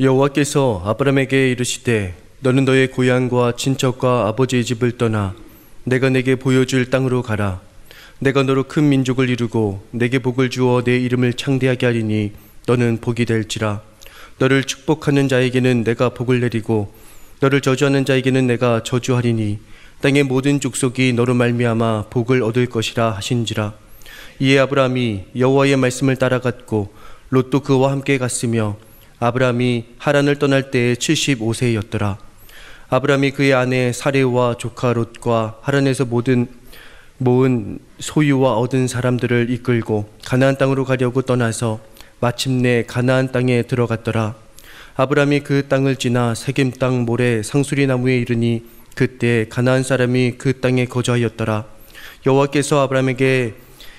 여호와께서 아브람에게 이르시되 너는 너의 고향과 친척과 아버지의 집을 떠나 내가 내게 보여줄 땅으로 가라. 내가 너로 큰 민족을 이루고 내게 복을 주어 내 이름을 창대하게 하리니 너는 복이 될지라. 너를 축복하는 자에게는 내가 복을 내리고 너를 저주하는 자에게는 내가 저주하리니 땅의 모든 족속이 너로 말미암아 복을 얻을 것이라 하신지라. 이에 아브람이 여호와의 말씀을 따라갔고 롯도 그와 함께 갔으며 아브람이 하란을 떠날 때에 75세였더라. 아브람이 그의 아내 사레와 조카 롯과 하란에서 모은 소유와 얻은 사람들을 이끌고 가나안 땅으로 가려고 떠나서 마침내 가나안 땅에 들어갔더라. 아브람이 그 땅을 지나 세겜 땅 모래 상수리 나무에 이르니 그때 가나안 사람이 그 땅에 거주하였더라. 여호와께서 아브람에게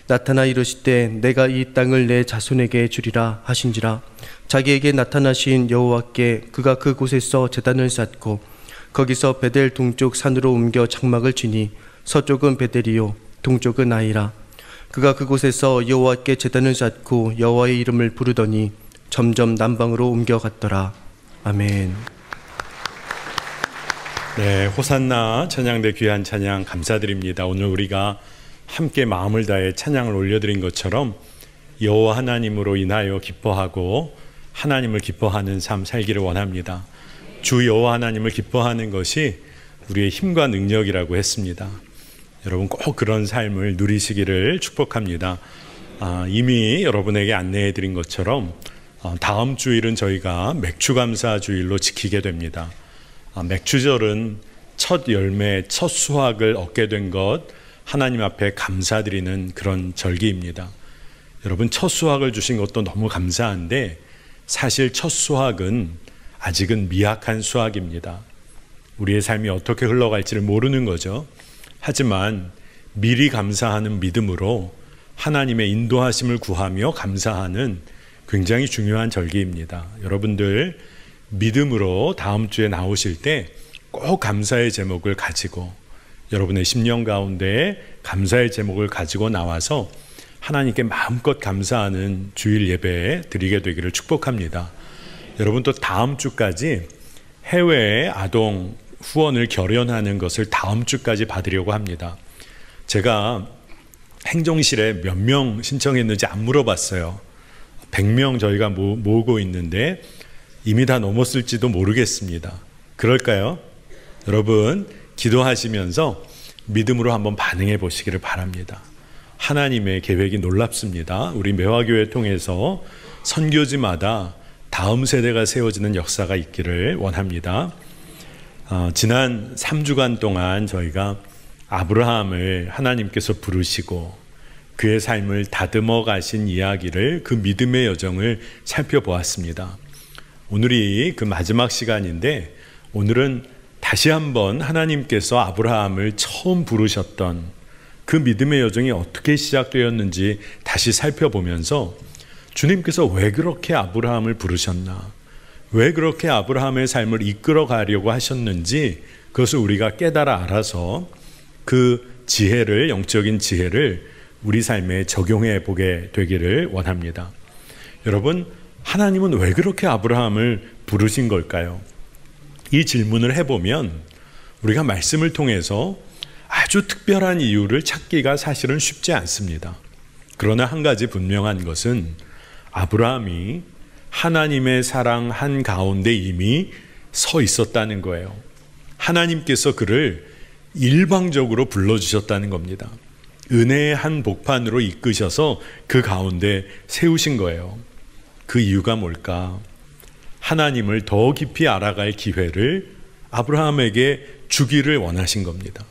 나타나 이르시되 내가 이 땅을 내 자손에게 주리라 하신지라. 자기에게 나타나신 여호와께 그가 그곳에서 제단을 쌓고 거기서 베델 동쪽 산으로 옮겨 장막을 치니 서쪽은 베델이요 동쪽은 아이라. 그가 그곳에서 여호와께 제단을 쌓고 여호와의 이름을 부르더니 점점 남방으로 옮겨갔더라. 아멘. 네, 호산나 찬양대 귀한 찬양 감사드립니다. 오늘 우리가 함께 마음을 다해 찬양을 올려드린 것처럼 여호와 하나님으로 인하여 기뻐하고 하나님을 기뻐하는 삶 살기를 원합니다. 주 여호와 하나님을 기뻐하는 것이 우리의 힘과 능력이라고 했습니다. 여러분 꼭 그런 삶을 누리시기를 축복합니다. 이미 여러분에게 안내해드린 것처럼 다음 주일은 저희가 맥주감사 주일로 지키게 됩니다. 맥주절은 첫 열매, 첫 수확을 얻게 된 것 하나님 앞에 감사드리는 그런 절기입니다. 여러분 첫 수확을 주신 것도 너무 감사한데 사실 첫 수확은 아직은 미약한 수확입니다. 우리의 삶이 어떻게 흘러갈지를 모르는 거죠. 하지만 미리 감사하는 믿음으로 하나님의 인도하심을 구하며 감사하는 굉장히 중요한 절기입니다. 여러분들 믿음으로 다음 주에 나오실 때 꼭 감사의 제목을 가지고 여러분의 심령 가운데 감사의 제목을 가지고 나와서 하나님께 마음껏 감사하는 주일 예배 드리게 되기를 축복합니다. 여러분 또 다음 주까지 해외 아동 후원을 결연하는 것을 다음 주까지 받으려고 합니다. 제가 행정실에 몇 명 신청했는지 안 물어봤어요. 100명 저희가 모으고 있는데 이미 다 넘었을지도 모르겠습니다. 그럴까요? 여러분 기도하시면서 믿음으로 한번 반응해 보시기를 바랍니다. 하나님의 계획이 놀랍습니다. 우리 매화교회 통해서 선교지마다 다음 세대가 세워지는 역사가 있기를 원합니다. 지난 3주간 동안 저희가 아브라함을 하나님께서 부르시고 그의 삶을 다듬어 가신 이야기를, 그 믿음의 여정을 살펴보았습니다. 오늘이 그 마지막 시간인데 오늘은 다시 한번 하나님께서 아브라함을 처음 부르셨던 그 믿음의 여정이 어떻게 시작되었는지 다시 살펴보면서 주님께서 왜 그렇게 아브라함을 부르셨나, 왜 그렇게 아브라함의 삶을 이끌어 가려고 하셨는지 그것을 우리가 깨달아 알아서 그 지혜를, 영적인 지혜를 우리 삶에 적용해 보게 되기를 원합니다. 여러분, 하나님은 왜 그렇게 아브라함을 부르신 걸까요? 이 질문을 해보면 우리가 말씀을 통해서 아주 특별한 이유를 찾기가 사실은 쉽지 않습니다. 그러나 한 가지 분명한 것은 아브라함이 하나님의 사랑 한가운데 이미 서 있었다는 거예요. 하나님께서 그를 일방적으로 불러주셨다는 겁니다. 은혜의 한 복판으로 이끄셔서 그 가운데 세우신 거예요. 그 이유가 뭘까? 하나님을 더 깊이 알아갈 기회를 아브라함에게 주기를 원하신 겁니다.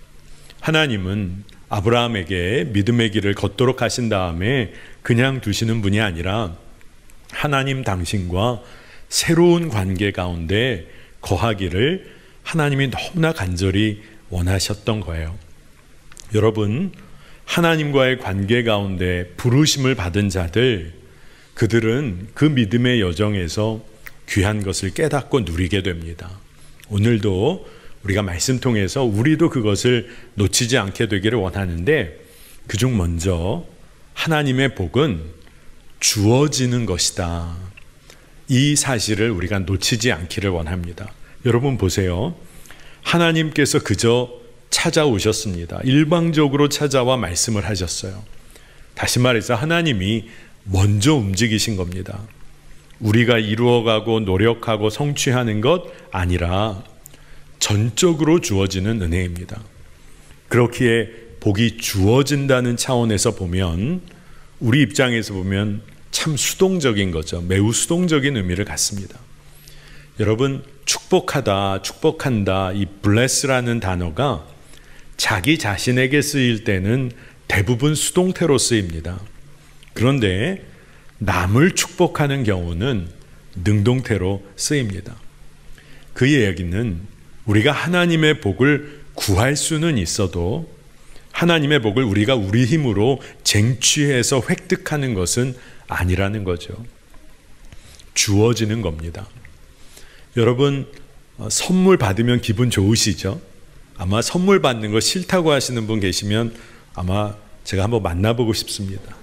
하나님은 아브라함에게 믿음의 길을 걷도록 하신 다음에 그냥 두시는 분이 아니라 하나님 당신과 새로운 관계 가운데 거하기를 하나님이 너무나 간절히 원하셨던 거예요. 여러분, 하나님과의 관계 가운데 부르심을 받은 자들, 그들은 그 믿음의 여정에서 귀한 것을 깨닫고 누리게 됩니다. 오늘도 우리가 말씀 통해서 우리도 그것을 놓치지 않게 되기를 원하는데, 그중 먼저 하나님의 복은 주어지는 것이다. 이 사실을 우리가 놓치지 않기를 원합니다. 여러분 보세요. 하나님께서 그저 찾아오셨습니다. 일방적으로 찾아와 말씀을 하셨어요. 다시 말해서 하나님이 먼저 움직이신 겁니다. 우리가 이루어가고 노력하고 성취하는 것 아니라 전적으로 주어지는 은혜입니다. 그렇기에 복이 주어진다는 차원에서 보면, 우리 입장에서 보면 참 수동적인 거죠. 매우 수동적인 의미를 갖습니다. 여러분, 축복하다, 축복한다, 이 bless라는 단어가 자기 자신에게 쓰일 때는 대부분 수동태로 쓰입니다. 그런데 남을 축복하는 경우는 능동태로 쓰입니다. 그 이야기는 우리가 하나님의 복을 구할 수는 있어도 하나님의 복을 우리가 우리 힘으로 쟁취해서 획득하는 것은 아니라는 거죠. 주어지는 겁니다. 여러분, 선물 받으면 기분 좋으시죠? 아마 선물 받는 거 싫다고 하시는 분 계시면 아마 제가 한번 만나보고 싶습니다.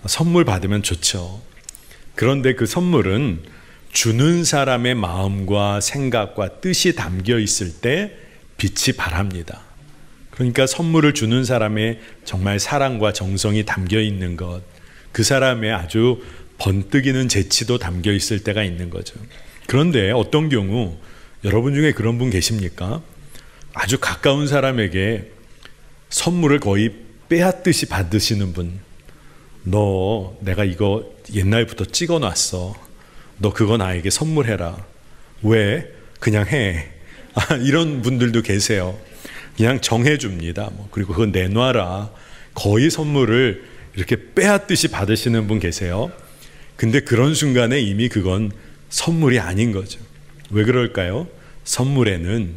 선물 받으면 좋죠. 그런데 그 선물은 주는 사람의 마음과 생각과 뜻이 담겨 있을 때 빛이 바랍니다. 그러니까 선물을 주는 사람의 정말 사랑과 정성이 담겨 있는 것, 그 사람의 아주 번뜩이는 재치도 담겨 있을 때가 있는 거죠. 그런데 어떤 경우 여러분 중에 그런 분 계십니까? 아주 가까운 사람에게 선물을 거의 빼앗듯이 받으시는 분. 너 내가 이거 옛날부터 찍어놨어. 너 그거 나에게 선물해라. 왜? 그냥 해. 이런 분들도 계세요. 그냥 정해줍니다. 그리고 그거 내놔라. 거의 선물을 이렇게 빼앗듯이 받으시는 분 계세요. 근데 그런 순간에 이미 그건 선물이 아닌 거죠. 왜 그럴까요? 선물에는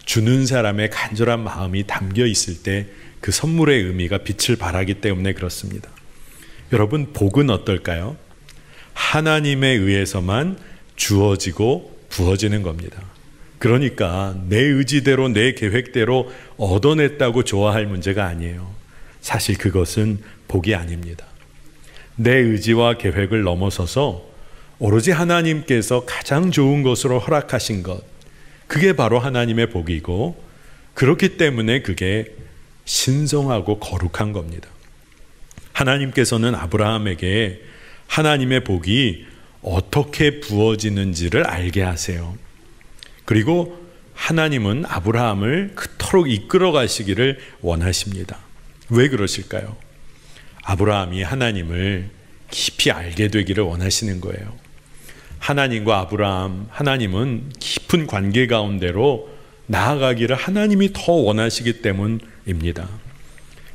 주는 사람의 간절한 마음이 담겨 있을 때 그 선물의 의미가 빛을 발하기 때문에 그렇습니다. 여러분, 복은 어떨까요? 하나님에 의해서만 주어지고 부어지는 겁니다. 그러니까 내 의지대로 내 계획대로 얻어냈다고 좋아할 문제가 아니에요. 사실 그것은 복이 아닙니다. 내 의지와 계획을 넘어서서 오로지 하나님께서 가장 좋은 것으로 허락하신 것, 그게 바로 하나님의 복이고, 그렇기 때문에 그게 신성하고 거룩한 겁니다. 하나님께서는 아브라함에게 하나님의 복이 어떻게 부어지는지를 알게 하세요. 그리고 하나님은 아브라함을 그토록 이끌어 가시기를 원하십니다. 왜 그러실까요? 아브라함이 하나님을 깊이 알게 되기를 원하시는 거예요. 하나님과 아브라함, 하나님은 깊은 관계 가운데로 나아가기를 하나님이 더 원하시기 때문입니다.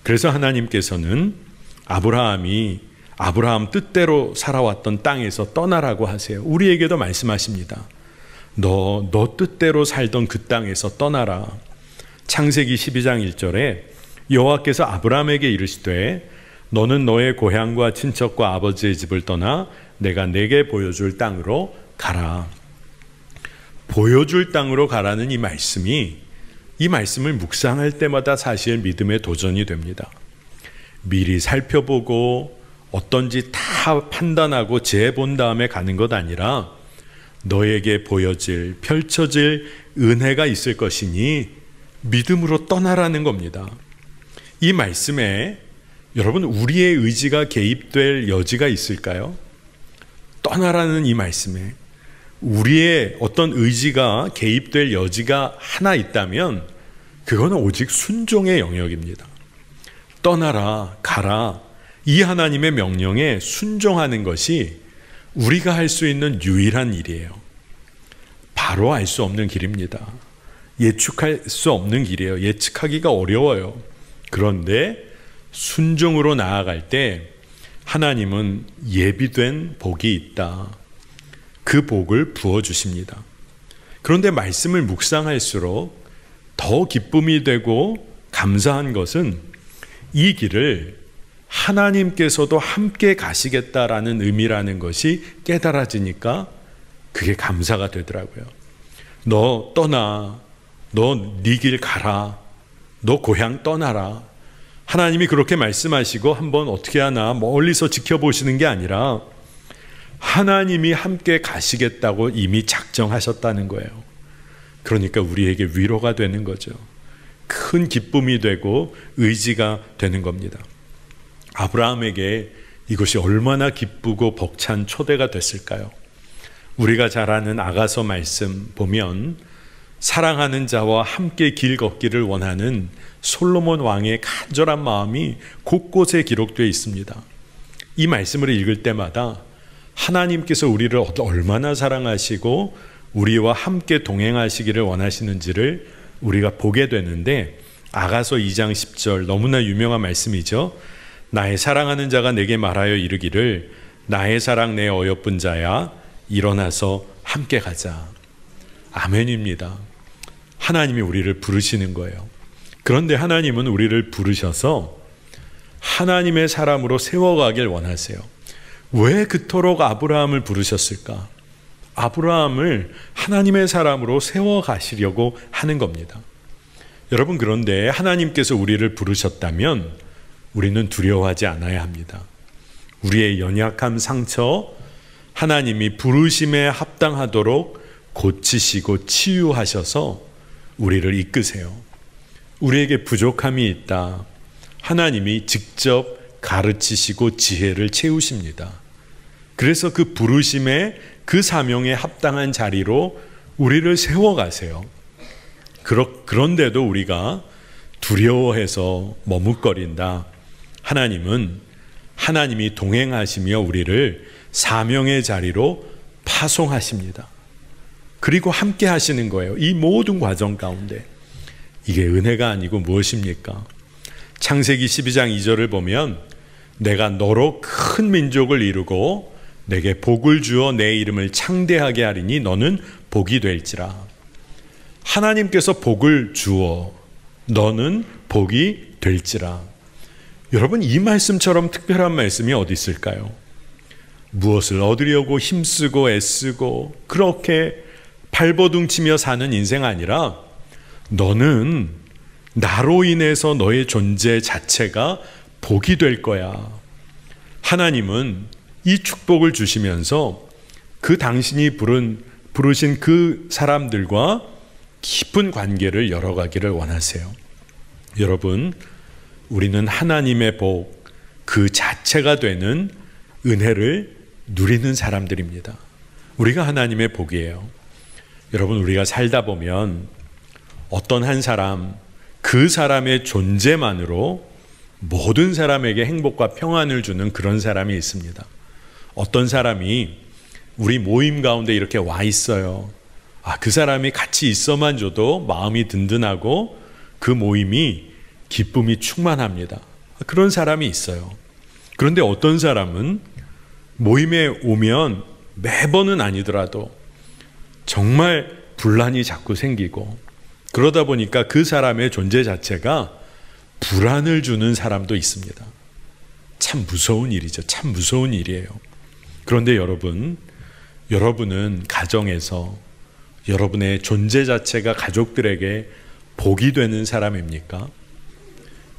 그래서 하나님께서는 아브라함이 아브라함 뜻대로 살아왔던 땅에서 떠나라고 하세요. 우리에게도 말씀하십니다. 너 뜻대로 살던 그 땅에서 떠나라. 창세기 12장 1절에 여호와께서 아브라함에게 이르시되 너는 너의 고향과 친척과 아버지의 집을 떠나 내가 내게 보여줄 땅으로 가라. 보여줄 땅으로 가라는 이 말씀을 묵상할 때마다 사실 믿음의 도전이 됩니다. 미리 살펴보고 어떤지 다 판단하고 재본 다음에 가는 것 아니라 너에게 보여질, 펼쳐질 은혜가 있을 것이니 믿음으로 떠나라는 겁니다. 이 말씀에 여러분, 우리의 의지가 개입될 여지가 있을까요? 떠나라는 이 말씀에 우리의 어떤 의지가 개입될 여지가 하나 있다면 그거는 오직 순종의 영역입니다. 떠나라, 가라, 이 하나님의 명령에 순종하는 것이 우리가 할 수 있는 유일한 일이에요. 바로 알 수 없는 길입니다. 예측할 수 없는 길이에요. 예측하기가 어려워요. 그런데 순종으로 나아갈 때 하나님은 예비된 복이 있다. 그 복을 부어주십니다. 그런데 말씀을 묵상할수록 더 기쁨이 되고 감사한 것은 이 길을 하나님께서도 함께 가시겠다라는 의미라는 것이 깨달아지니까 그게 감사가 되더라고요. 너 떠나, 너 네 길 가라, 너 고향 떠나라. 하나님이 그렇게 말씀하시고 한번 어떻게 하나 멀리서 지켜보시는 게 아니라 하나님이 함께 가시겠다고 이미 작정하셨다는 거예요. 그러니까 우리에게 위로가 되는 거죠. 큰 기쁨이 되고 의지가 되는 겁니다. 아브라함에게 이것이 얼마나 기쁘고 벅찬 초대가 됐을까요? 우리가 잘 아는 아가서 말씀 보면 사랑하는 자와 함께 길 걷기를 원하는 솔로몬 왕의 간절한 마음이 곳곳에 기록되어 있습니다. 이 말씀을 읽을 때마다 하나님께서 우리를 얼마나 사랑하시고 우리와 함께 동행하시기를 원하시는지를 우리가 보게 되는데, 아가서 2장 10절 너무나 유명한 말씀이죠. 나의 사랑하는 자가 내게 말하여 이르기를 나의 사랑 내 어여쁜 자야 일어나서 함께 가자. 아멘입니다. 하나님이 우리를 부르시는 거예요. 그런데 하나님은 우리를 부르셔서 하나님의 사람으로 세워가길 원하세요. 왜 그토록 아브라함을 부르셨을까? 아브라함을 하나님의 사람으로 세워가시려고 하는 겁니다. 여러분, 그런데 하나님께서 우리를 부르셨다면 우리는 두려워하지 않아야 합니다. 우리의 연약함, 상처 하나님이 부르심에 합당하도록 고치시고 치유하셔서 우리를 이끄세요. 우리에게 부족함이 있다. 하나님이 직접 가르치시고 지혜를 채우십니다. 그래서 그 부르심에 그 사명에 합당한 자리로 우리를 세워가세요. 그런데도 우리가 두려워해서 머뭇거린다. 하나님은 하나님이 동행하시며 우리를 사명의 자리로 파송하십니다. 그리고 함께 하시는 거예요. 이 모든 과정 가운데. 이게 은혜가 아니고 무엇입니까? 창세기 12장 2절을 보면 내가 너로 큰 민족을 이루고 내게 복을 주어 내 이름을 창대하게 하리니 너는 복이 될지라. 하나님께서 복을 주어 너는 복이 될지라. 여러분, 이 말씀처럼 특별한 말씀이 어디 있을까요? 무엇을 얻으려고 힘쓰고 애쓰고 그렇게 발버둥치며 사는 인생 아니라 너는 나로 인해서 너의 존재 자체가 복이 될 거야. 하나님은 이 축복을 주시면서 그 당신이 부르신 그 사람들과 깊은 관계를 열어가기를 원하세요. 여러분, 우리는 하나님의 복 그 자체가 되는 은혜를 누리는 사람들입니다. 우리가 하나님의 복이에요. 여러분, 우리가 살다 보면 어떤 한 사람, 그 사람의 존재만으로 모든 사람에게 행복과 평안을 주는 그런 사람이 있습니다. 어떤 사람이 우리 모임 가운데 이렇게 와 있어요. 그 사람이 같이 있어만 줘도 마음이 든든하고 그 모임이 기쁨이 충만합니다. 그런 사람이 있어요. 그런데 어떤 사람은 모임에 오면 매번은 아니더라도 정말 분란이 자꾸 생기고 그러다 보니까 그 사람의 존재 자체가 불안을 주는 사람도 있습니다. 참 무서운 일이죠. 참 무서운 일이에요. 그런데 여러분은 가정에서 여러분의 존재 자체가 가족들에게 복이 되는 사람입니까?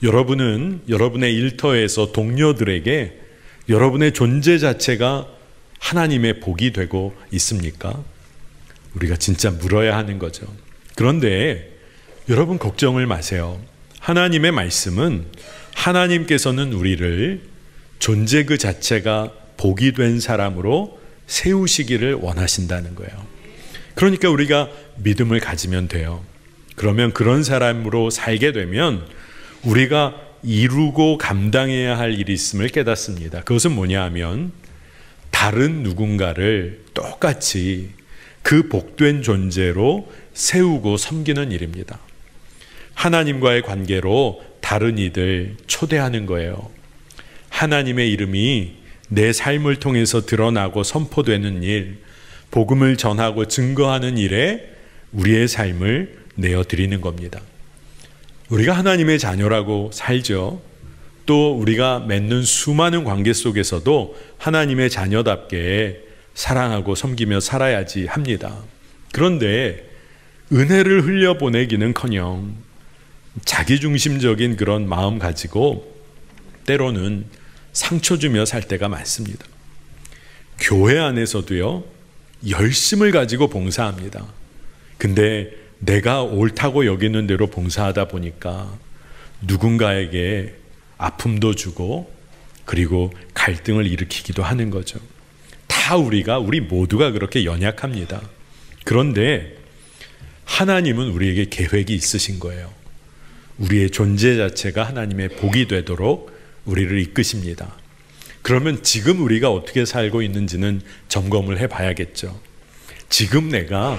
여러분은 여러분의 일터에서 동료들에게 여러분의 존재 자체가 하나님의 복이 되고 있습니까? 우리가 진짜 물어야 하는 거죠. 그런데 여러분, 걱정을 마세요. 하나님의 말씀은 하나님께서는 우리를 존재 그 자체가 복이 된 사람으로 세우시기를 원하신다는 거예요. 그러니까 우리가 믿음을 가지면 돼요. 그러면 그런 사람으로 살게 되면 우리가 이루고 감당해야 할 일이 있음을 깨닫습니다. 그것은 뭐냐 하면 다른 누군가를 똑같이 그 복된 존재로 세우고 섬기는 일입니다. 하나님과의 관계로 다른 이들 초대하는 거예요. 하나님의 이름이 내 삶을 통해서 드러나고 선포되는 일, 복음을 전하고 증거하는 일에 우리의 삶을 내어드리는 겁니다. 우리가 하나님의 자녀라고 살죠. 또 우리가 맺는 수많은 관계 속에서도 하나님의 자녀답게 사랑하고 섬기며 살아야지 합니다. 그런데 은혜를 흘려보내기는커녕 자기중심적인 그런 마음 가지고 때로는 상처 주며 살 때가 많습니다. 교회 안에서도요, 열심을 가지고 봉사합니다. 근데 내가 옳다고 여기는 대로 봉사하다 보니까 누군가에게 아픔도 주고 그리고 갈등을 일으키기도 하는 거죠. 우리 모두가 그렇게 연약합니다. 그런데 하나님은 우리에게 계획이 있으신 거예요. 우리의 존재 자체가 하나님의 복이 되도록 우리를 이끄십니다. 그러면 지금 우리가 어떻게 살고 있는지는 점검을 해봐야겠죠. 지금 내가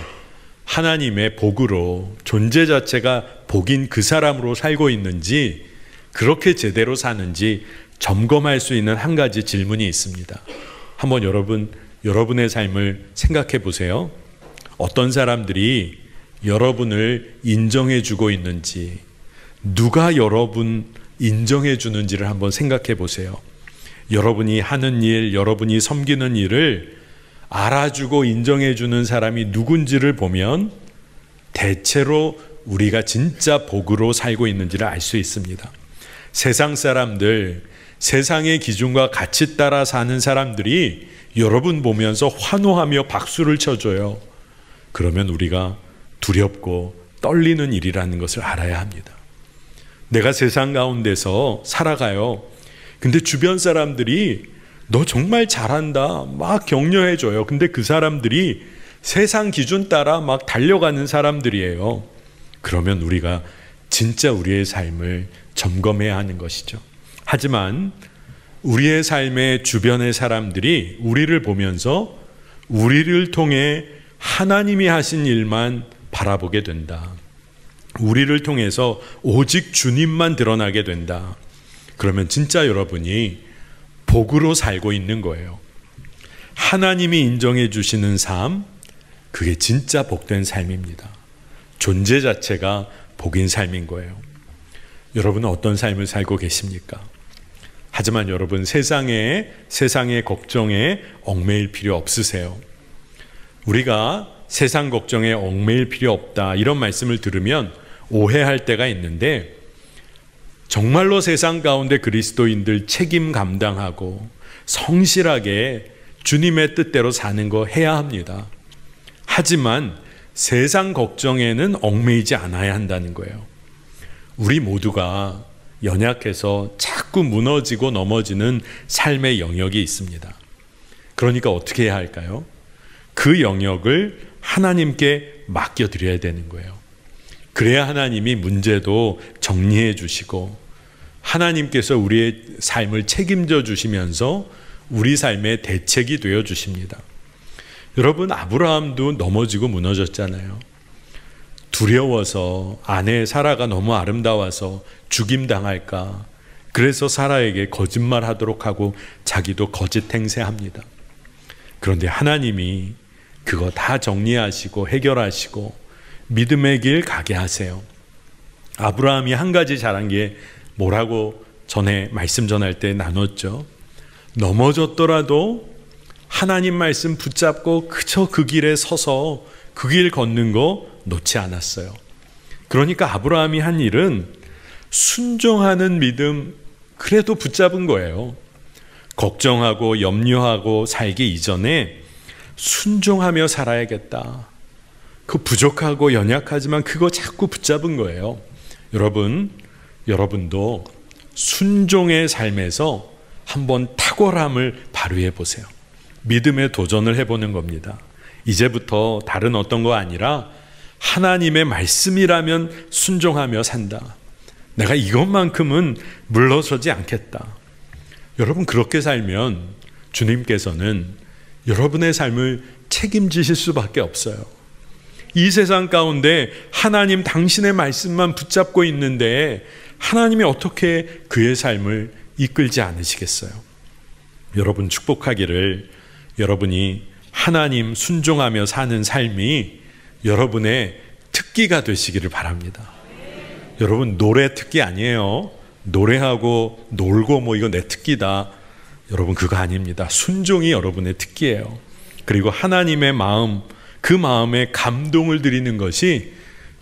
하나님의 복으로 존재 자체가 복인 그 사람으로 살고 있는지, 그렇게 제대로 사는지 점검할 수 있는 한 가지 질문이 있습니다. 한번 여러분의 삶을 생각해 보세요. 어떤 사람들이 여러분을 인정해 주고 있는지, 누가 여러분 인정해 주는지를 한번 생각해 보세요. 여러분이 하는 일, 여러분이 섬기는 일을 알아주고 인정해 주는 사람이 누군지를 보면 대체로 우리가 진짜 복으로 살고 있는지를 알 수 있습니다. 세상 사람들, 세상의 기준과 같이 따라 사는 사람들이 여러분 보면서 환호하며 박수를 쳐줘요. 그러면 우리가 두렵고 떨리는 일이라는 것을 알아야 합니다. 내가 세상 가운데서 살아가요. 근데 주변 사람들이 너 정말 잘한다 막 격려해줘요. 근데 그 사람들이 세상 기준 따라 막 달려가는 사람들이에요. 그러면 우리가 진짜 우리의 삶을 점검해야 하는 것이죠. 하지만 우리의 삶의 주변의 사람들이 우리를 보면서 우리를 통해 하나님이 하신 일만 바라보게 된다. 우리를 통해서 오직 주님만 드러나게 된다. 그러면 진짜 여러분이 복으로 살고 있는 거예요. 하나님이 인정해 주시는 삶, 그게 진짜 복된 삶입니다. 존재 자체가 복인 삶인 거예요. 여러분은 어떤 삶을 살고 계십니까? 하지만 여러분 세상의 걱정에 얽매일 필요 없으세요. 우리가 세상 걱정에 얽매일 필요 없다 이런 말씀을 들으면 오해할 때가 있는데, 정말로 세상 가운데 그리스도인들 책임 감당하고 성실하게 주님의 뜻대로 사는 거 해야 합니다. 하지만 세상 걱정에는 얽매이지 않아야 한다는 거예요. 우리 모두가 연약해서 자꾸 무너지고 넘어지는 삶의 영역이 있습니다. 그러니까 어떻게 해야 할까요? 그 영역을 하나님께 맡겨드려야 되는 거예요. 그래야 하나님이 문제도 정리해 주시고 하나님께서 우리의 삶을 책임져 주시면서 우리 삶의 대책이 되어 주십니다. 여러분, 아브라함도 넘어지고 무너졌잖아요. 두려워서 아내 사라가 너무 아름다워서 죽임당할까, 그래서 사라에게 거짓말하도록 하고 자기도 거짓 행세합니다. 그런데 하나님이 그거 다 정리하시고 해결하시고 믿음의 길 가게 하세요. 아브라함이 한 가지 잘한 게 뭐라고 전에 말씀 전할 때 나눴죠. 넘어졌더라도 하나님 말씀 붙잡고 그저 그 길에 서서 그 길 걷는 거 놓지 않았어요. 그러니까 아브라함이 한 일은 순종하는 믿음, 그래도 붙잡은 거예요. 걱정하고 염려하고 살기 이전에 순종하며 살아야겠다. 그 부족하고 연약하지만 그거 자꾸 붙잡은 거예요. 여러분도 순종의 삶에서 한번 탁월함을 발휘해 보세요. 믿음의 도전을 해보는 겁니다. 이제부터 다른 어떤 거 아니라 하나님의 말씀이라면 순종하며 산다. 내가 이것만큼은 물러서지 않겠다. 여러분, 그렇게 살면 주님께서는 여러분의 삶을 책임지실 수밖에 없어요. 이 세상 가운데 하나님 당신의 말씀만 붙잡고 있는데 하나님이 어떻게 그의 삶을 이끌지 않으시겠어요? 여러분, 축복하기를 여러분이 하나님 순종하며 사는 삶이 여러분의 특기가 되시기를 바랍니다. 여러분, 노래 특기 아니에요. 노래하고 놀고 이거 내 특기다. 여러분, 그거 아닙니다. 순종이 여러분의 특기예요. 그리고 하나님의 마음, 그 마음에 감동을 드리는 것이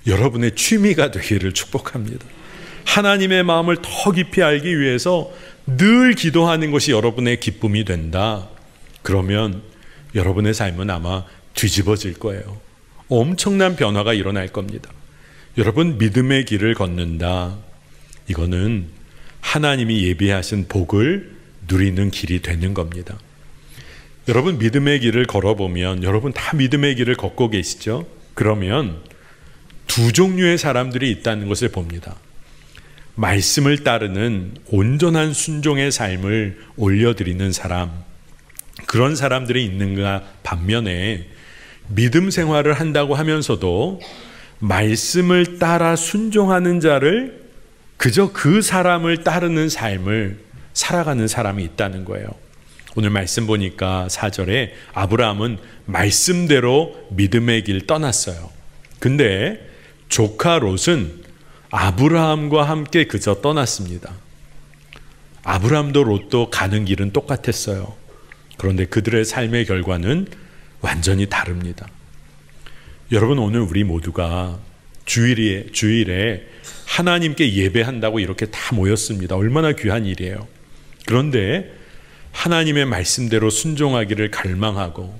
여러분의 취미가 되기를 축복합니다. 하나님의 마음을 더 깊이 알기 위해서 늘 기도하는 것이 여러분의 기쁨이 된다. 그러면 여러분의 삶은 아마 뒤집어질 거예요. 엄청난 변화가 일어날 겁니다. 여러분, 믿음의 길을 걷는다. 이거는 하나님이 예비하신 복을 누리는 길이 되는 겁니다. 여러분, 믿음의 길을 걸어보면 여러분 다 믿음의 길을 걷고 계시죠? 그러면 두 종류의 사람들이 있다는 것을 봅니다. 말씀을 따르는 온전한 순종의 삶을 올려드리는 사람, 그런 사람들이 있는가 반면에 믿음 생활을 한다고 하면서도 말씀을 따라 순종하는 자를 그저 그 사람을 따르는 삶을 살아가는 사람이 있다는 거예요. 오늘 말씀 보니까 4절에 아브라함은 말씀대로 믿음의 길 떠났어요. 근데 조카 롯은 아브라함과 함께 그저 떠났습니다. 아브라함도 롯도 가는 길은 똑같았어요. 그런데 그들의 삶의 결과는 완전히 다릅니다. 여러분, 오늘 우리 모두가 주일에 하나님께 예배한다고 이렇게 다 모였습니다. 얼마나 귀한 일이에요. 그런데 하나님의 말씀대로 순종하기를 갈망하고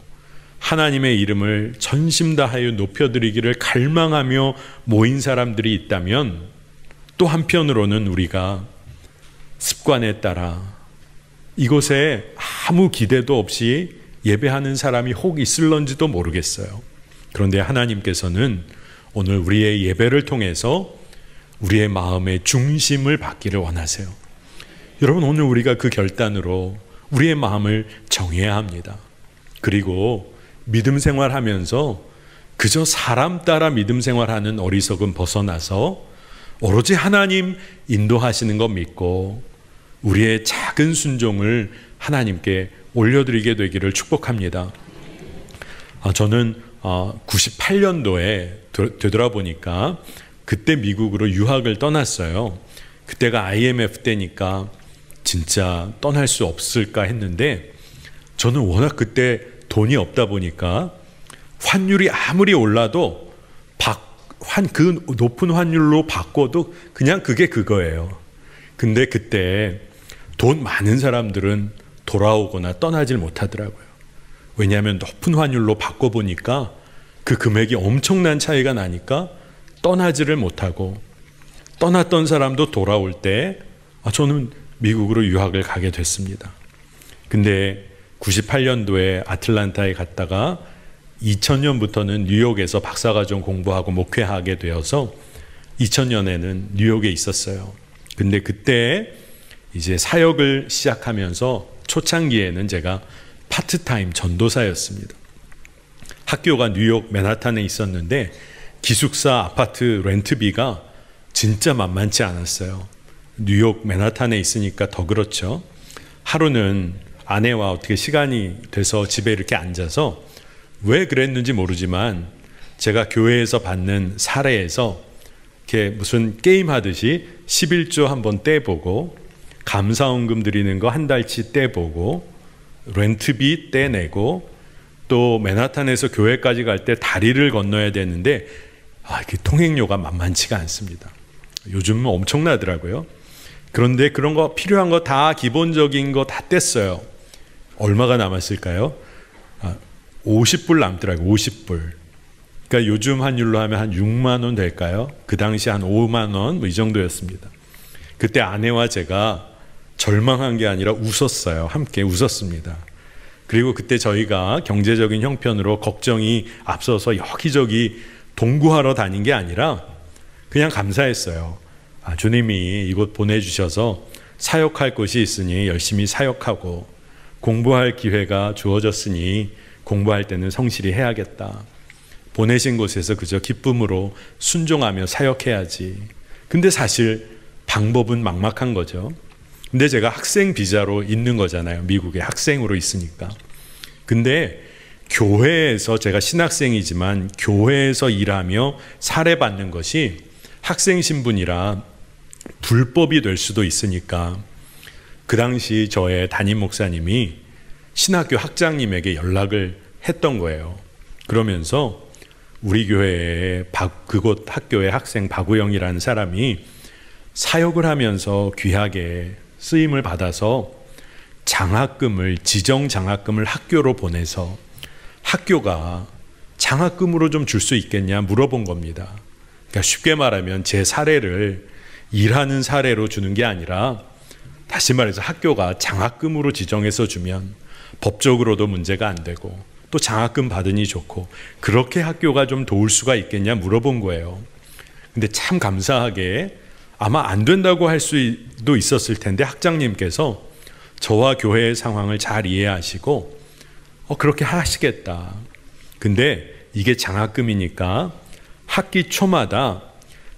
하나님의 이름을 전심 다하여 높여드리기를 갈망하며 모인 사람들이 있다면, 또 한편으로는 우리가 습관에 따라 이곳에 아무 기대도 없이 예배하는 사람이 혹 있을런지도 모르겠어요. 그런데 하나님께서는 오늘 우리의 예배를 통해서 우리의 마음의 중심을 받기를 원하세요. 여러분, 오늘 우리가 그 결단으로 우리의 마음을 정해야 합니다. 그리고 믿음 생활하면서 그저 사람 따라 믿음 생활하는 어리석음 벗어나서 오로지 하나님 인도하시는 것 믿고 우리의 작은 순종을 하나님께 올려드리게 되기를 축복합니다. 저는 98년도에 되돌아보니까 그때 미국으로 유학을 떠났어요. 그때가 IMF 때니까 진짜 떠날 수 없을까 했는데, 저는 워낙 그때 돈이 없다 보니까 환율이 아무리 올라도 그 높은 환율로 바꿔도 그냥 그게 그거예요. 근데 그때 돈 많은 사람들은 돌아오거나 떠나질 못하더라고요. 왜냐하면 높은 환율로 바꿔보니까 그 금액이 엄청난 차이가 나니까 떠나지를 못하고, 떠났던 사람도 돌아올 때 저는 미국으로 유학을 가게 됐습니다. 근데 98년도에 아틀란타에 갔다가 2000년부터는 뉴욕에서 박사과정 공부하고 목회하게 되어서 2000년에는 뉴욕에 있었어요. 근데 그때 이제 사역을 시작하면서 초창기에는 제가 파트타임 전도사였습니다. 학교가 뉴욕 맨하탄에 있었는데 기숙사 아파트 렌트비가 진짜 만만치 않았어요. 뉴욕 맨하탄에 있으니까 더 그렇죠. 하루는 아내와 어떻게 시간이 돼서 집에 이렇게 앉아서, 왜 그랬는지 모르지만 제가 교회에서 받는 사례에서 이렇게 무슨 게임 하듯이 11조 한번 떼보고, 감사원금 드리는 거 한 달치 떼보고, 렌트비 떼내고, 또 맨하탄에서 교회까지 갈 때 다리를 건너야 되는데 그 통행료가 만만치가 않습니다. 요즘은 엄청나더라고요. 그런데 그런 거 필요한 거 다, 기본적인 거 다 뗐어요. 얼마가 남았을까요? 50불 남더라고요. 50불. 그러니까 요즘 환율로 하면 한 6만 원 될까요? 그 당시 한 5만 원 뭐 이 정도였습니다. 그때 아내와 제가 절망한 게 아니라 웃었어요. 함께 웃었습니다. 그리고 그때 저희가 경제적인 형편으로 걱정이 앞서서 여기저기 동구하러 다닌 게 아니라 그냥 감사했어요. 주님이 이곳 보내주셔서 사역할 곳이 있으니 열심히 사역하고, 공부할 기회가 주어졌으니 공부할 때는 성실히 해야겠다. 보내신 곳에서 그저 기쁨으로 순종하며 사역해야지. 근데 사실 방법은 막막한 거죠. 근데 제가 학생 비자로 있는 거잖아요. 미국에 학생으로 있으니까. 근데 교회에서, 제가 신학생이지만 교회에서 일하며 살해받는 것이 학생 신분이라 불법이 될 수도 있으니까, 그 당시 저의 담임 목사님이 신학교 학장님에게 연락을 했던 거예요. 그러면서 우리 교회에 그곳 학교의 학생 박우영이라는 사람이 사역을 하면서 귀하게 쓰임을 받아서 장학금을, 지정 장학금을 학교로 보내서 학교가 장학금으로 좀 줄 수 있겠냐 물어본 겁니다. 그러니까 쉽게 말하면 제 사례를 일하는 사례로 주는 게 아니라, 다시 말해서 학교가 장학금으로 지정해서 주면 법적으로도 문제가 안 되고 또 장학금 받으니 좋고, 그렇게 학교가 좀 도울 수가 있겠냐 물어본 거예요. 근데 참 감사하게 아마 안 된다고 할 수도 있었을 텐데 학장님께서 저와 교회의 상황을 잘 이해하시고 그렇게 하시겠다. 근데 이게 장학금이니까 학기 초마다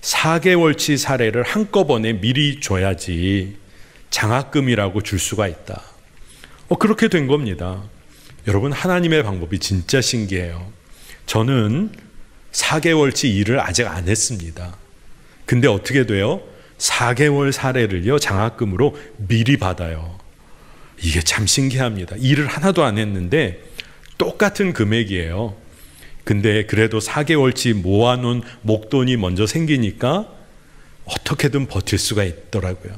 4개월치 사례를 한꺼번에 미리 줘야지 장학금이라고 줄 수가 있다. 그렇게 된 겁니다. 여러분, 하나님의 방법이 진짜 신기해요. 저는 4개월치 일을 아직 안 했습니다. 근데 어떻게 돼요? 4개월 사례를요, 장학금으로 미리 받아요. 이게 참 신기합니다. 일을 하나도 안 했는데 똑같은 금액이에요. 근데 그래도 4개월치 모아놓은 목돈이 먼저 생기니까 어떻게든 버틸 수가 있더라고요.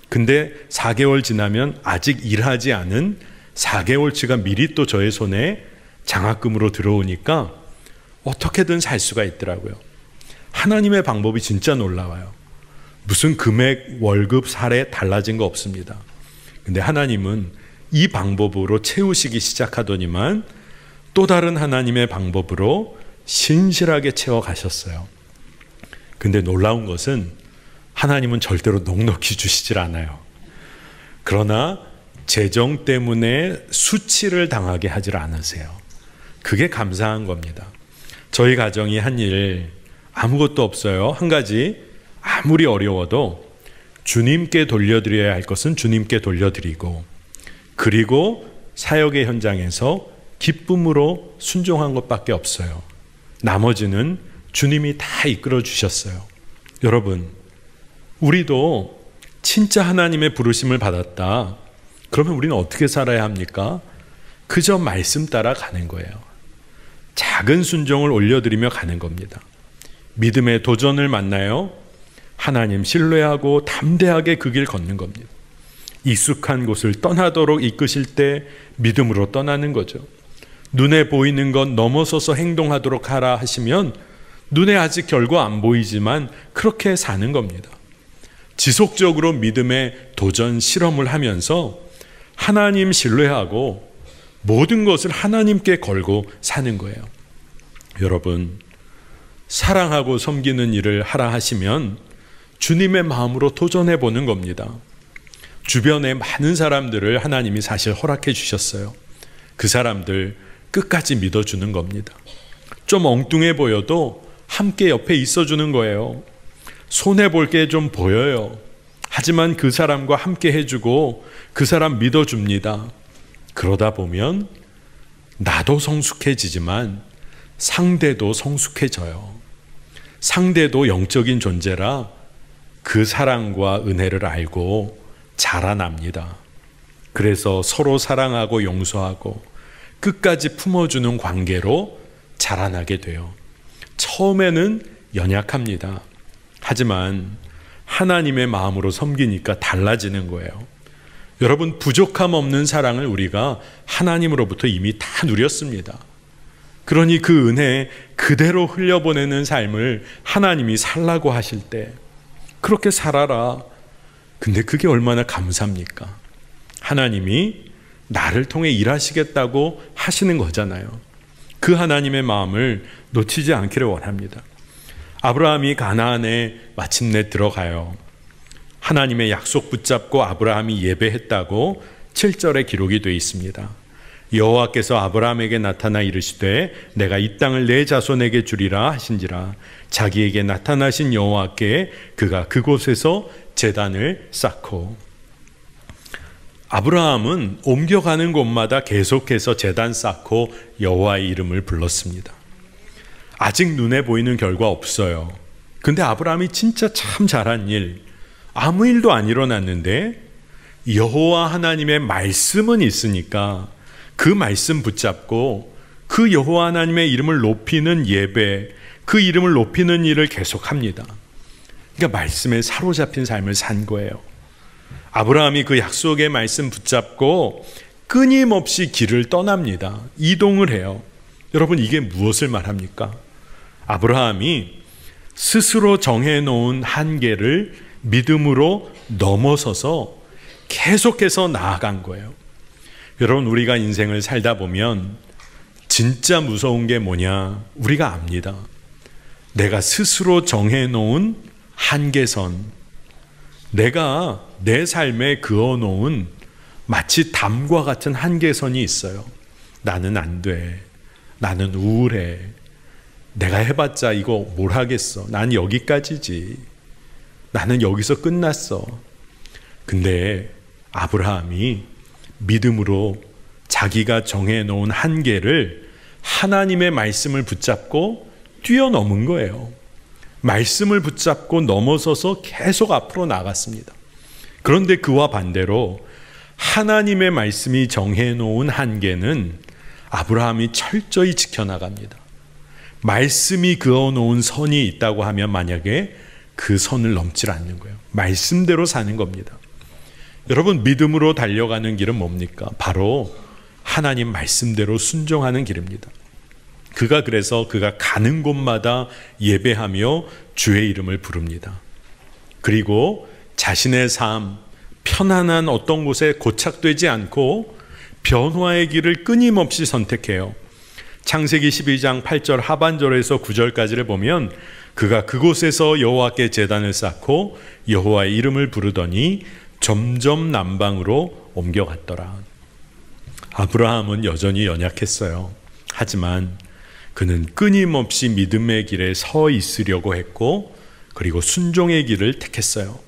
근데 4개월 지나면 아직 일하지 않은 4개월치가 미리 또 저의 손에 장학금으로 들어오니까 어떻게든 살 수가 있더라고요. 하나님의 방법이 진짜 놀라워요. 무슨 금액, 월급, 사례 달라진 거 없습니다. 근데 하나님은 이 방법으로 채우시기 시작하더니만 또 다른 하나님의 방법으로 신실하게 채워가셨어요. 근데 놀라운 것은 하나님은 절대로 넉넉히 주시질 않아요. 그러나 재정 때문에 수치를 당하게 하질 않으세요. 그게 감사한 겁니다. 저희 가정이 한 일 아무것도 없어요. 한 가지, 아무리 어려워도 주님께 돌려드려야 할 것은 주님께 돌려드리고, 그리고 사역의 현장에서 기쁨으로 순종한 것밖에 없어요. 나머지는 주님이 다 이끌어 주셨어요. 여러분, 우리도 진짜 하나님의 부르심을 받았다. 그러면 우리는 어떻게 살아야 합니까? 그저 말씀 따라 가는 거예요. 작은 순종을 올려드리며 가는 겁니다. 믿음의 도전을 만나요. 하나님 신뢰하고 담대하게 그 길 걷는 겁니다. 익숙한 곳을 떠나도록 이끄실 때 믿음으로 떠나는 거죠. 눈에 보이는 것 넘어서서 행동하도록 하라 하시면 눈에 아직 결과 안 보이지만 그렇게 사는 겁니다. 지속적으로 믿음의 도전 실험을 하면서 하나님 신뢰하고 모든 것을 하나님께 걸고 사는 거예요. 여러분, 사랑하고 섬기는 일을 하라 하시면 주님의 마음으로 도전해 보는 겁니다. 주변에 많은 사람들을 하나님이 사실 허락해 주셨어요. 그 사람들 끝까지 믿어주는 겁니다. 좀 엉뚱해 보여도 함께 옆에 있어주는 거예요. 손해볼 게 좀 보여요. 하지만 그 사람과 함께 해주고 그 사람 믿어줍니다. 그러다 보면 나도 성숙해지지만 상대도 성숙해져요. 상대도 영적인 존재라 그 사랑과 은혜를 알고 자라납니다. 그래서 서로 사랑하고 용서하고 끝까지 품어주는 관계로 자라나게 돼요. 처음에는 연약합니다. 하지만 하나님의 마음으로 섬기니까 달라지는 거예요. 여러분, 부족함 없는 사랑을 우리가 하나님으로부터 이미 다 누렸습니다. 그러니 그 은혜 그대로 흘려보내는 삶을 하나님이 살라고 하실 때 그렇게 살아라. 근데 그게 얼마나 감사합니까? 하나님이 나를 통해 일하시겠다고 하시는 거잖아요. 그 하나님의 마음을 놓치지 않기를 원합니다. 아브라함이 가나안에 마침내 들어가요. 하나님의 약속 붙잡고 아브라함이 예배했다고 7절에 기록이 되어 있습니다. 여호와께서 아브라함에게 나타나 이르시되 내가 이 땅을 내 자손에게 주리라 하신지라. 자기에게 나타나신 여호와께 그가 그곳에서 제단을 쌓고. 아브라함은 옮겨가는 곳마다 계속해서 제단 쌓고 여호와의 이름을 불렀습니다. 아직 눈에 보이는 결과 없어요. 근데 아브라함이 진짜 참 잘한 일, 아무 일도 안 일어났는데 여호와 하나님의 말씀은 있으니까 그 말씀 붙잡고 그 여호와 하나님의 이름을 높이는 예배, 그 이름을 높이는 일을 계속합니다. 그러니까 말씀에 사로잡힌 삶을 산 거예요. 아브라함이 그 약속의 말씀 붙잡고 끊임없이 길을 떠납니다. 이동을 해요. 여러분, 이게 무엇을 말합니까? 아브라함이 스스로 정해놓은 한계를 믿음으로 넘어서서 계속해서 나아간 거예요. 여러분, 우리가 인생을 살다 보면 진짜 무서운 게 뭐냐? 우리가 압니다. 내가 스스로 정해놓은 한계선, 내가 내 삶에 그어놓은 마치 담과 같은 한계선이 있어요. 나는 안 돼. 나는 우울해. 내가 해봤자 이거 뭘 하겠어. 난 여기까지지. 나는 여기서 끝났어. 근데 아브라함이 믿음으로 자기가 정해놓은 한계를 하나님의 말씀을 붙잡고 뛰어넘은 거예요. 말씀을 붙잡고 넘어서서 계속 앞으로 나갔습니다. 그런데 그와 반대로 하나님의 말씀이 정해놓은 한계는 아브라함이 철저히 지켜나갑니다. 말씀이 그어놓은 선이 있다고 하면 만약에 그 선을 넘질 않는 거예요. 말씀대로 사는 겁니다. 여러분, 믿음으로 달려가는 길은 뭡니까? 바로 하나님 말씀대로 순종하는 길입니다. 그래서 그가 가는 곳마다 예배하며 주의 이름을 부릅니다. 그리고 자신의 삶, 편안한 어떤 곳에 고착되지 않고 변화의 길을 끊임없이 선택해요. 창세기 12장 8절 하반절에서 9절까지를 보면 그가 그곳에서 여호와께 제단을 쌓고 여호와의 이름을 부르더니 점점 남방으로 옮겨갔더라. 아브라함은 여전히 연약했어요. 하지만 그는 끊임없이 믿음의 길에 서 있으려고 했고, 그리고 순종의 길을 택했어요.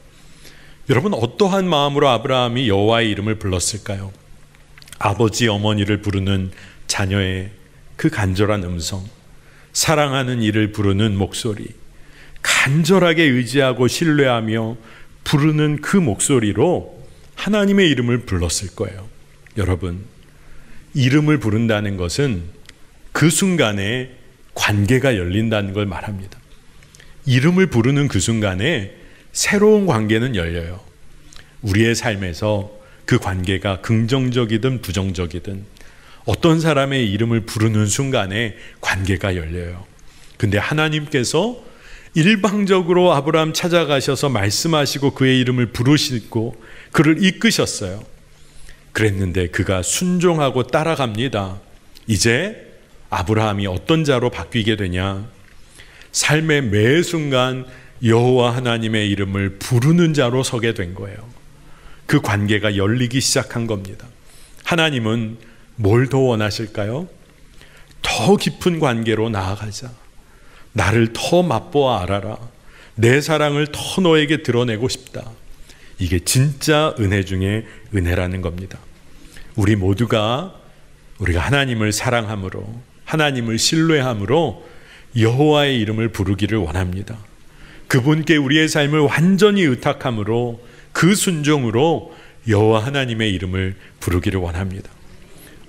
여러분, 어떠한 마음으로 아브라함이 여호와의 이름을 불렀을까요? 아버지 어머니를 부르는 자녀의 그 간절한 음성, 사랑하는 이를 부르는 목소리, 간절하게 의지하고 신뢰하며 부르는 그 목소리로 하나님의 이름을 불렀을 거예요. 여러분, 이름을 부른다는 것은 그 순간에 관계가 열린다는 걸 말합니다. 이름을 부르는 그 순간에 새로운 관계는 열려요. 우리의 삶에서 그 관계가 긍정적이든 부정적이든 어떤 사람의 이름을 부르는 순간에 관계가 열려요. 근데 하나님께서 일방적으로 아브라함 찾아가셔서 말씀하시고 그의 이름을 부르시고 그를 이끄셨어요. 그랬는데 그가 순종하고 따라갑니다. 이제 아브라함이 어떤 자로 바뀌게 되냐? 삶의 매 순간 여호와 하나님의 이름을 부르는 자로 서게 된 거예요. 그 관계가 열리기 시작한 겁니다. 하나님은 뭘 더 원하실까요? 더 깊은 관계로 나아가자. 나를 더 맛보아 알아라. 내 사랑을 더 너에게 드러내고 싶다. 이게 진짜 은혜 중에 은혜라는 겁니다. 우리가 하나님을 사랑함으로, 하나님을 신뢰함으로 여호와의 이름을 부르기를 원합니다. 그분께 우리의 삶을 완전히 의탁함으로, 그 순종으로 여호와 하나님의 이름을 부르기를 원합니다.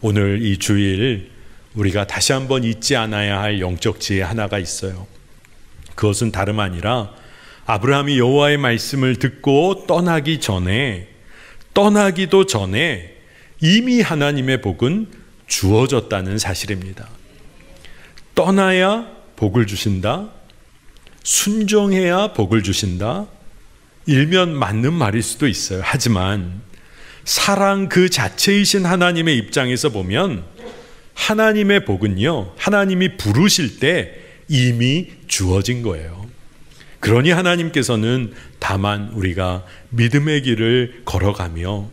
오늘 이 주일 우리가 다시 한번 잊지 않아야 할 영적 지혜 하나가 있어요. 그것은 다름 아니라 아브라함이 여호와의 말씀을 듣고 떠나기도 전에 이미 하나님의 복은 주어졌다는 사실입니다. 떠나야 복을 주신다. 순종해야 복을 주신다. 일면 맞는 말일 수도 있어요. 하지만 사랑 그 자체이신 하나님의 입장에서 보면 하나님의 복은요, 하나님이 부르실 때 이미 주어진 거예요. 그러니 하나님께서는 다만 우리가 믿음의 길을 걸어가며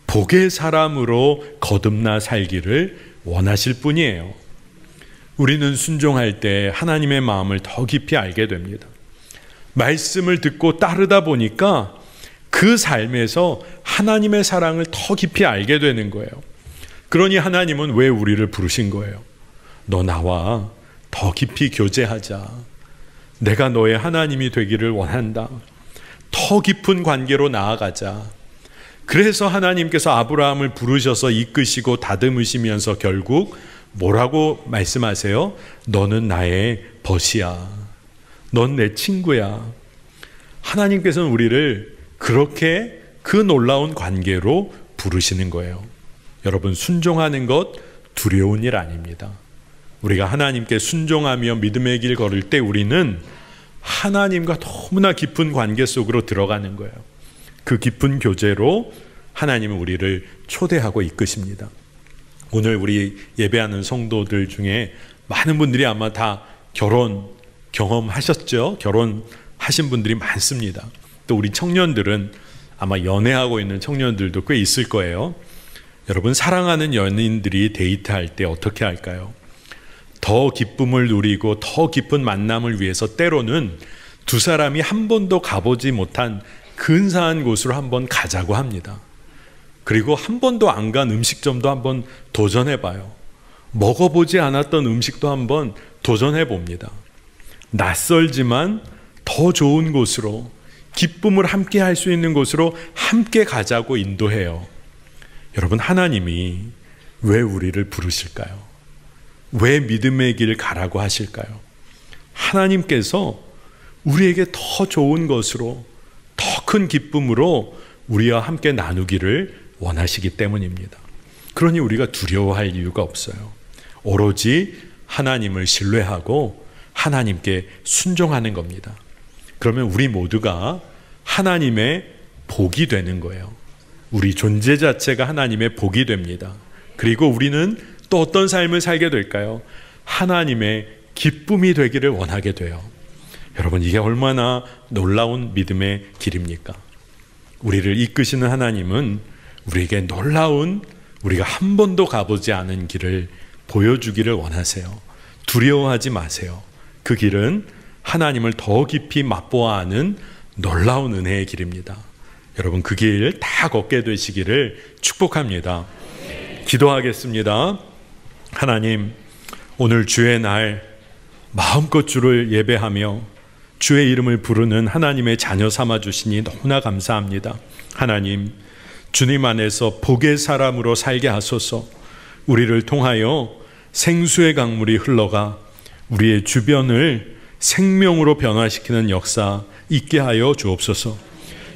복의 사람으로 거듭나 살기를 원하실 뿐이에요. 우리는 순종할 때 하나님의 마음을 더 깊이 알게 됩니다. 말씀을 듣고 따르다 보니까 그 삶에서 하나님의 사랑을 더 깊이 알게 되는 거예요. 그러니 하나님은 왜 우리를 부르신 거예요? 너 나와 더 깊이 교제하자. 내가 너의 하나님이 되기를 원한다. 더 깊은 관계로 나아가자. 그래서 하나님께서 아브라함을 부르셔서 이끄시고 다듬으시면서 결국 뭐라고 말씀하세요? 너는 나의 벗이야. 넌 내 친구야. 하나님께서는 우리를 그렇게 그 놀라운 관계로 부르시는 거예요. 여러분, 순종하는 것 두려운 일 아닙니다. 우리가 하나님께 순종하며 믿음의 길 걸을 때 우리는 하나님과 너무나 깊은 관계 속으로 들어가는 거예요. 그 깊은 교제로 하나님은 우리를 초대하고 이끄십니다. 오늘 우리 예배하는 성도들 중에 많은 분들이 아마 다 결혼 경험하셨죠? 결혼하신 분들이 많습니다. 또 우리 청년들은 아마 연애하고 있는 청년들도 꽤 있을 거예요. 여러분, 사랑하는 연인들이 데이트할 때 어떻게 할까요? 더 기쁨을 누리고 더 깊은 만남을 위해서 때로는 두 사람이 한 번도 가보지 못한 근사한 곳으로 한번 가자고 합니다. 그리고 한 번도 안 간 음식점도 한번 도전해봐요. 먹어보지 않았던 음식도 한번 도전해봅니다. 낯설지만 더 좋은 곳으로, 기쁨을 함께 할 수 있는 곳으로 함께 가자고 인도해요. 여러분, 하나님이 왜 우리를 부르실까요? 왜 믿음의 길 가라고 하실까요? 하나님께서 우리에게 더 좋은 것으로, 더 큰 기쁨으로 우리와 함께 나누기를 원하시기 때문입니다. 그러니 우리가 두려워할 이유가 없어요. 오로지 하나님을 신뢰하고 하나님께 순종하는 겁니다. 그러면 우리 모두가 하나님의 복이 되는 거예요. 우리 존재 자체가 하나님의 복이 됩니다. 그리고 우리는 또 어떤 삶을 살게 될까요? 하나님의 기쁨이 되기를 원하게 돼요. 여러분, 이게 얼마나 놀라운 믿음의 길입니까? 우리를 이끄시는 하나님은 우리에게 놀라운, 우리가 한 번도 가보지 않은 길을 보여주기를 원하세요. 두려워하지 마세요. 그 길은 하나님을 더 깊이 맛보아 아는 놀라운 은혜의 길입니다. 여러분, 그 길 다 걷게 되시기를 축복합니다. 기도하겠습니다. 하나님, 오늘 주의 날 마음껏 주를 예배하며 주의 이름을 부르는 하나님의 자녀 삼아주시니 너무나 감사합니다. 하나님, 주님 안에서 복의 사람으로 살게 하소서. 우리를 통하여 생수의 강물이 흘러가 우리의 주변을 생명으로 변화시키는 역사 있게 하여 주옵소서.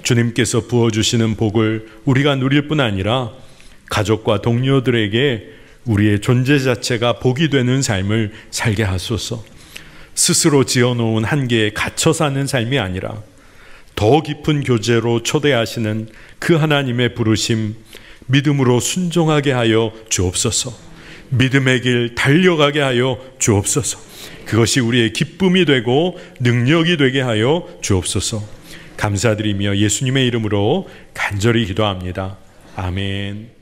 주님께서 부어주시는 복을 우리가 누릴 뿐 아니라 가족과 동료들에게 우리의 존재 자체가 복이 되는 삶을 살게 하소서. 스스로 지어놓은 한계에 갇혀 사는 삶이 아니라 더 깊은 교제로 초대하시는 그 하나님의 부르심, 믿음으로 순종하게 하여 주옵소서. 믿음의 길 달려가게 하여 주옵소서. 그것이 우리의 기쁨이 되고 능력이 되게 하여 주옵소서. 감사드리며 예수님의 이름으로 간절히 기도합니다. 아멘.